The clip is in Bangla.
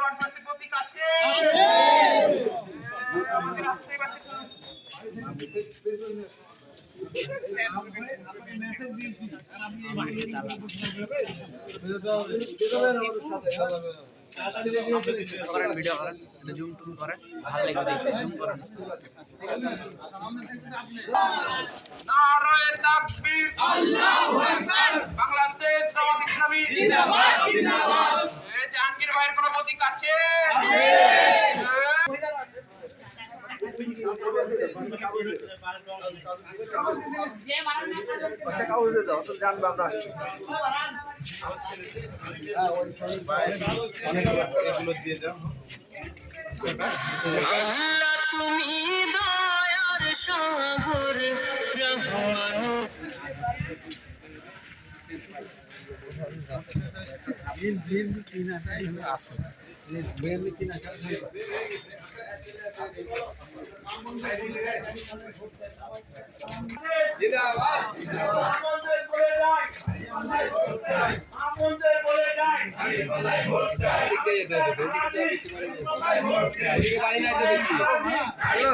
ভারতবর্ষের প্রতীক আছে? আমাদের রাষ্ট্রের বাসী মেসেজ দিয়েছি আর আমি করেন ভিডিও করেন জুম টুম করেন ভালো লাগবে দেখতে জুম করেন নারায়ে তাকবীর আল্লাহু আকবার বাংলাদেশ জামাত ইসলামী জিন্দাবাদ জিন্দাবাদ এই জাহাঙ্গীর ভাইয়ের কোনো প্রতীক আছে? তুমি দয়ার সাগর রহমান জিন্দাবাদ আমন্ত্রণ করে যাই আমন্ত্রণ করে যাই ভোট চাই এদিকে যেতে হবে এদিকে বেশি করে এদিকে বাড়ি না যেতে বেশি হ্যালো